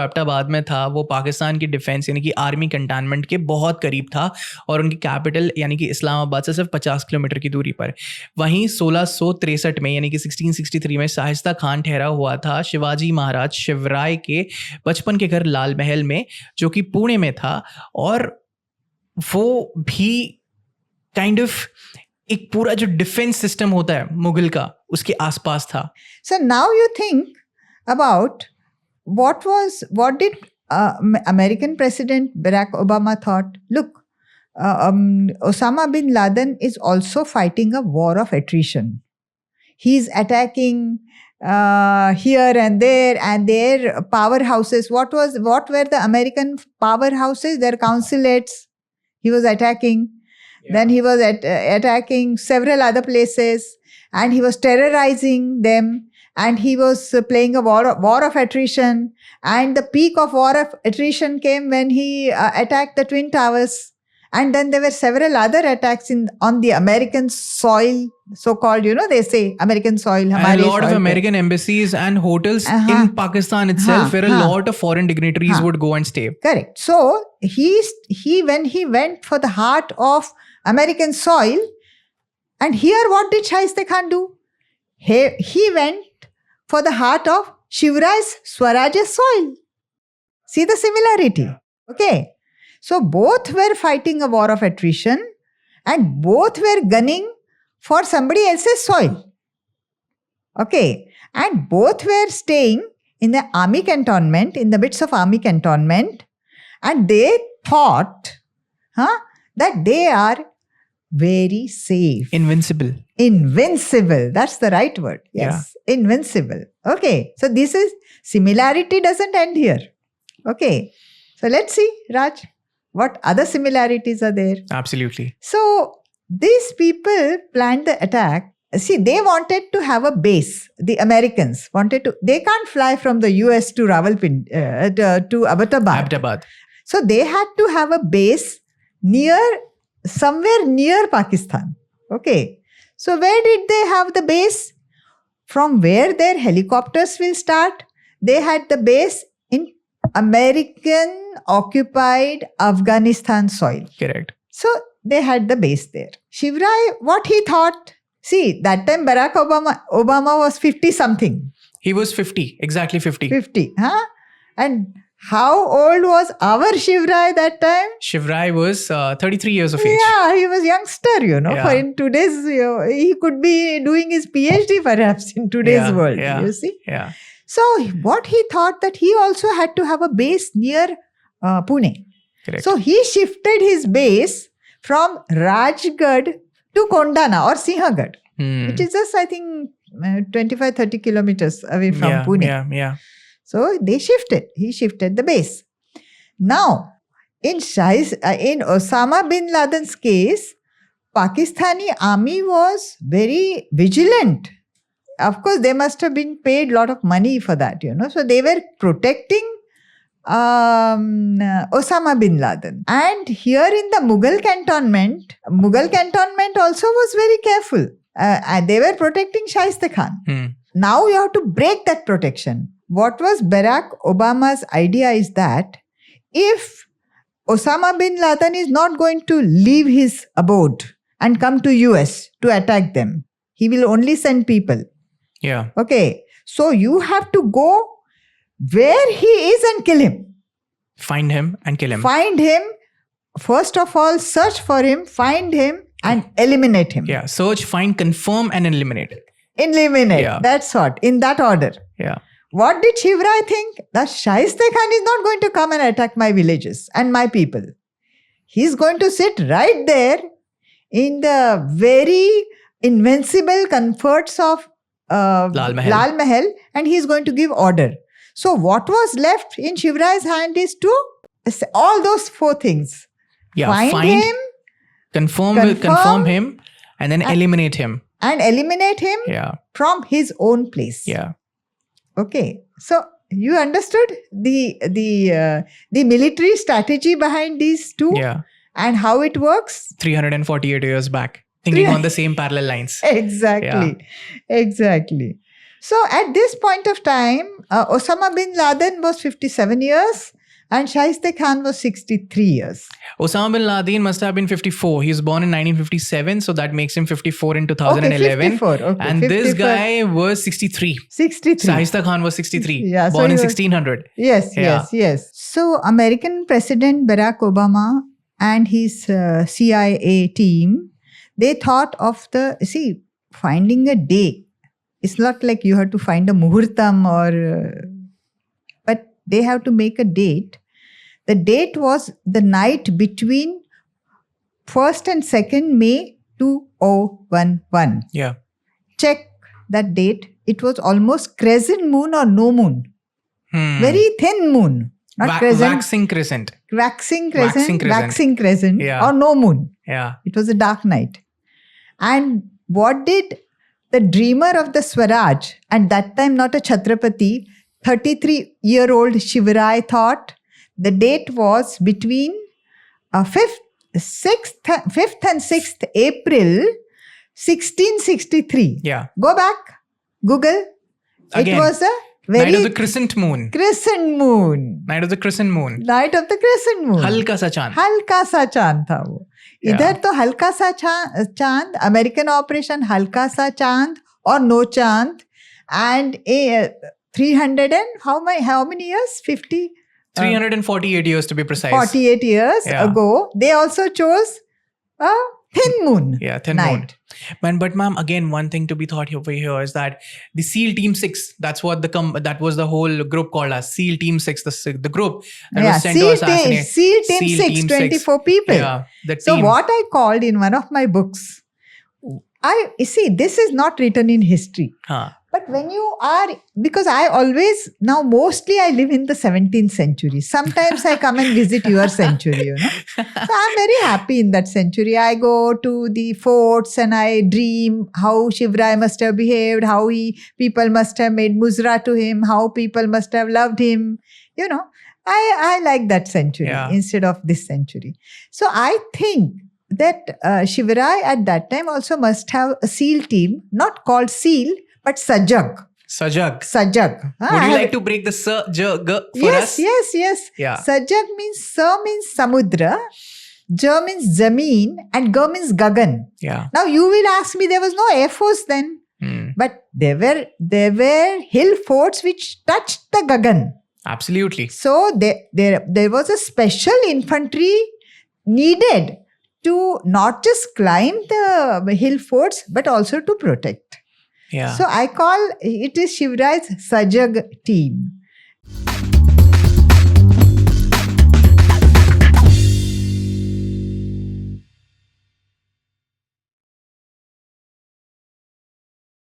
एबटाबाद में था वो पाकिस्तान की डिफेंस यानी कि आर्मी कंटेनमेंट के बहुत करीब था और उनकी कैपिटल यानी कि इस्लामाबाद से सिर्फ 50 किलोमीटर की दूरी पर। वहीं 1663 में यानी कि 1663 में शाइस्ता खान ठहरा हुआ था शिवाजी महाराज शिवराय के बचपन के घर लाल महल में, जो कि पुणे में था। और वो भी काइंड ऑफ एक पूरा जो डिफेंस सिस्टम होता है मुगल का उसके आसपास था। So now you think about what did American President Barack Obama thought? Look, Osama bin Laden is also fighting a war of attrition. He's attacking here and their powerhouses. What were the American powerhouses? Their consulates. He was attacking. Yeah. Then he was attacking several other places, and he was terrorizing them, and he was playing a war of attrition. And the peak of war of attrition came when he attacked the Twin Towers. And then there were several other attacks on the American soil, so-called, they say American soil. And a lot of American embassies and hotels in Pakistan itself, where a lot of foreign dignitaries would go and stay. Correct. So when he went for the heart of American soil, and here what did Shaista Khan do? He went for the heart of Shivrai's Swarajya soil. See the similarity. Okay. So both were fighting a war of attrition and both were gunning for somebody else's soil. Okay. And both were staying in the army cantonment, in the midst of army cantonment, and they thought that they are very safe. Invincible. That's the right word. Yes. Yeah. Invincible. Okay. So this is, similarity doesn't end here. Okay. So let's see, Raj, what other similarities are there? Absolutely. So these people planned the attack. See, they wanted to have a base. The Americans they can't fly from the US to Rawalpindi, to Abbottabad. So they had to have a base somewhere near Pakistan. Okay. So where did they have the base? From where their helicopters will start? They had the base in American occupied Afghanistan soil. Correct. So they had the base there. Shivrai, what he thought? See, that time Barack Obama was 50 something. He was 50, exactly 50. 50, And how old was our Shivrai that time? Shivrai was 33 years of age. Yeah, he was youngster, Yeah. For in today's, he could be doing his PhD perhaps in today's world, you see? Yeah. So what he thought that he also had to have a base near Pune. Correct. So he shifted his base from Rajgarh to Kondana or Sinhagad, which is just, I think, 25-30 kilometers away from Pune. Yeah. So he shifted the base. Now, in Osama bin Laden's case, Pakistani army was very vigilant. Of course, they must have been paid a lot of money for that, So they were protecting Osama bin Laden. And here in the Mughal cantonment also was very careful. And they were protecting Shaista Khan. Now you have to break that protection. What was Barack Obama's idea is that if Osama bin Laden is not going to leave his abode and come to US to attack them, he will only send people. Yeah. Okay. So you have to go where he is and kill him. Find him and kill him. Find him. First of all, search for him, find him and eliminate him. Yeah. Search, find, confirm and eliminate. Eliminate. Yeah. That's what. In that order. Yeah. What did Shivrai think? That Shaista Khan is not going to come and attack my villages and my people. He's going to sit right there in the very invincible comforts of Lal Mahal, and he's going to give order. So what was left in Shivrai's hand is to all those four things. Yeah, find him, confirm him, and then eliminate him. And eliminate him from his own place. Yeah. Okay. So you understood the military strategy behind these two? Yeah. And how it works? 348 years back. Thinking on the same parallel lines. Exactly. So at this point of time, Osama bin Laden was 57 years and Shaista Khan was 63 years. Osama bin Laden must have been 54. He was born in 1957, so that makes him 54 in 2011. Okay, 54. Okay, and 54. this guy was 63. 63. Shaista Khan was 63. Yeah, born so in he was- 1600. Yes, Yeah. yes. So American President Barack Obama and his CIA team, they thought of finding a day. It's not like you have to find a muhurtam but they have to make a date. The date was the night between 1st and 2nd May 2011. Yeah. Check that date. It was almost crescent moon or no moon. Very thin moon. Not crescent. Waxing crescent. Waxing Waxing crescent Yeah. or no moon. Yeah. It was a dark night. And what did the dreamer of the Swaraj, and that time not a Chhatrapati, 33-year-old Shivarai thought? The date was between 5th and 6th April 1663. Yeah. Go back, Google. Again, it was a Night of the very crescent moon. crescent moon. Night of the crescent moon. Night of the crescent moon. हल्का सा चांद. हल्का सा चांद था वो. इधर तो हल्का सा चांद, अमेरिकन ऑपरेशन हल्का सा चांद और नो चांद, and 300 and how many years? 50? 348 years to be precise. 48 years Yeah. ago, they also chose a thin moon. Yeah, thin night. moon. But ma'am, again, one thing to be thought over here is that the SEAL Team 6, that's what that was the whole group called as SEAL Team 6, the group that was sent to assassinate. SEAL Team 6, 24 people. Yeah, the So team. what I called in one of my books, you see, this is not written in history. Huh. But when you are, because mostly I live in the 17th century. Sometimes I come and visit your century, So I'm very happy in that century. I go to the forts and I dream how Shivrai must have behaved, how people must have made muzra to him, how people must have loved him. I like that century instead of this century. So I think that Shivarai at that time also must have a SEAL team, not called SEAL, but Sajag. Sajag. Would you like to break the Sajag for us? Yes. Yeah. Sajag means Sa means Samudra, Ja means Zameen, and Ga means Gagan. Yeah. Now you will ask me, there was no Air Force then, but there were hill forts which touched the Gagan. Absolutely. So there was a special infantry needed to not just climb the hill forts, but also to protect. Yeah. So I call it is Shivrai's Sajag team.